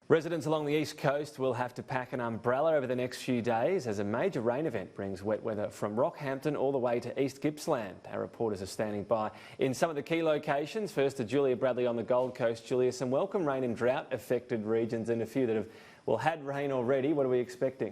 Residents along the east coast will have to pack an umbrella over the next few days as a major rain event brings wet weather from Rockhampton all the way to East Gippsland. Our reporters are standing by in some of the key locations. First to Julia Bradley on the Gold Coast. Julia, some welcome rain in drought affected regions and a few that have had rain already. What are we expecting?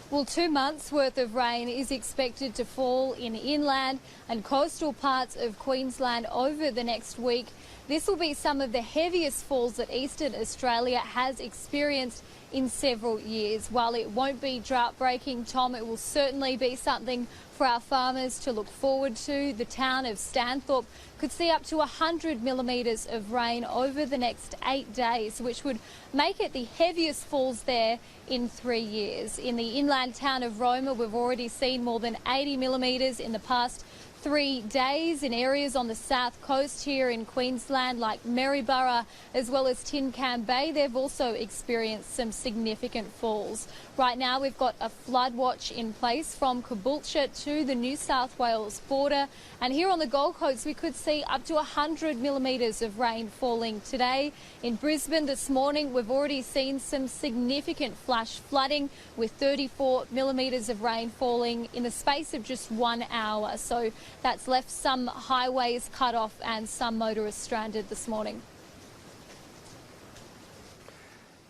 Well, 2 months' worth of rain is expected to fall in inland and coastal parts of Queensland over the next week. This will be some of the heaviest falls that Eastern Australia has experienced in several years. While it won't be drought-breaking, Tom, it will certainly be something for our farmers to look forward to. The town of Stanthorpe could see up to 100 millimetres of rain over the next 8 days, which would make it the heaviest falls there in 3 years. In the inland town of Roma, we've already seen more than 80 millimetres in the past 3 days. In areas on the south coast here in Queensland like Maryborough as well as Tin Can Bay, they've also experienced some significant falls. Right now we've got a flood watch in place from Caboolture to the New South Wales border, and here on the Gold Coast we could see up to 100 millimetres of rain falling today. In Brisbane this morning we've already seen some significant flash flooding with 34 millimetres of rain falling in the space of just 1 hour. So that's left some highways cut off and some motorists stranded this morning.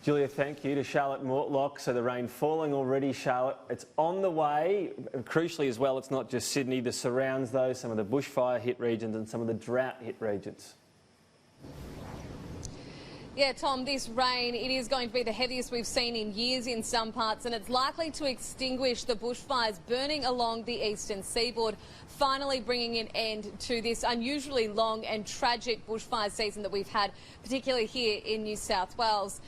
Julia, thank you. To Charlotte Mortlock. So the rain falling already, Charlotte. It's on the way. Crucially as well, it's not just Sydney. The surrounds, though, some of the bushfire hit regions and some of the drought hit regions. Yeah, Tom, this rain, it is going to be the heaviest we've seen in years in some parts, and it's likely to extinguish the bushfires burning along the eastern seaboard, finally bringing an end to this unusually long and tragic bushfire season that we've had, particularly here in New South Wales.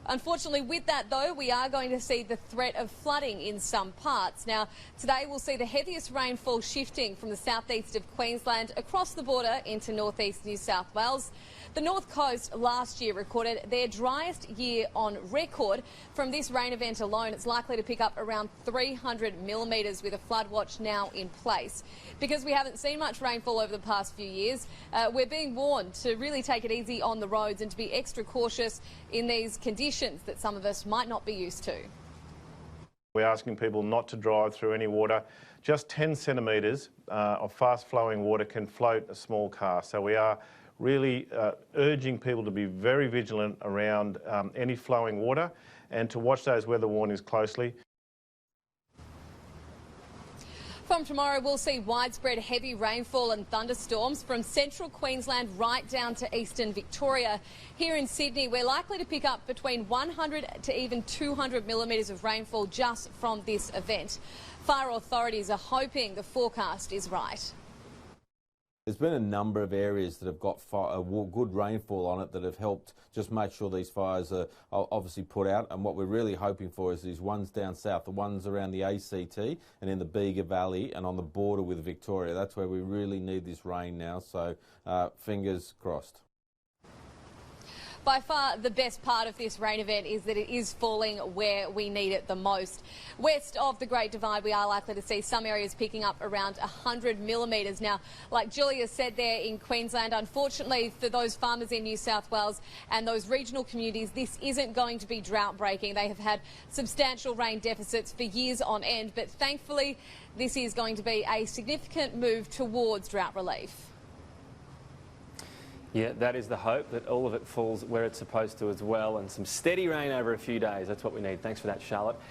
Unfortunately, with that, though, we are going to see the threat of flooding in some parts. Now, today we'll see the heaviest rainfall shifting from the southeast of Queensland across the border into northeast New South Wales. The North Coast last year recorded their driest year on record. From this rain event alone, it's likely to pick up around 300 millimetres with a flood watch now in place. Because we haven't seen much rainfall over the past few years, we're being warned to really take it easy on the roads and to be extra cautious in these conditions that some of us might not be used to. We're asking people not to drive through any water. Just 10 centimetres of fast-flowing water can float a small car. So we are really urging people to be very vigilant around any flowing water and to watch those weather warnings closely. From tomorrow, we'll see widespread heavy rainfall and thunderstorms from central Queensland right down to eastern Victoria. Here in Sydney, we're likely to pick up between 100 to even 200 millimetres of rainfall just from this event. Fire authorities are hoping the forecast is right. There's been a number of areas that have got good rainfall on it that have helped just make sure these fires are obviously put out. And what we're really hoping for is these ones down south, the ones around the ACT and in the Bega Valley and on the border with Victoria. That's where we really need this rain now, so fingers crossed. By far the best part of this rain event is that it is falling where we need it the most. West of the Great Divide, we are likely to see some areas picking up around 100 millimetres. Now, like Julia said there in Queensland, unfortunately for those farmers in New South Wales and those regional communities, this isn't going to be drought breaking. They have had substantial rain deficits for years on end, but thankfully this is going to be a significant move towards drought relief. Yeah, that is the hope, that all of it falls where it's supposed to as well, and some steady rain over a few days. That's what we need. Thanks for that, Charlotte.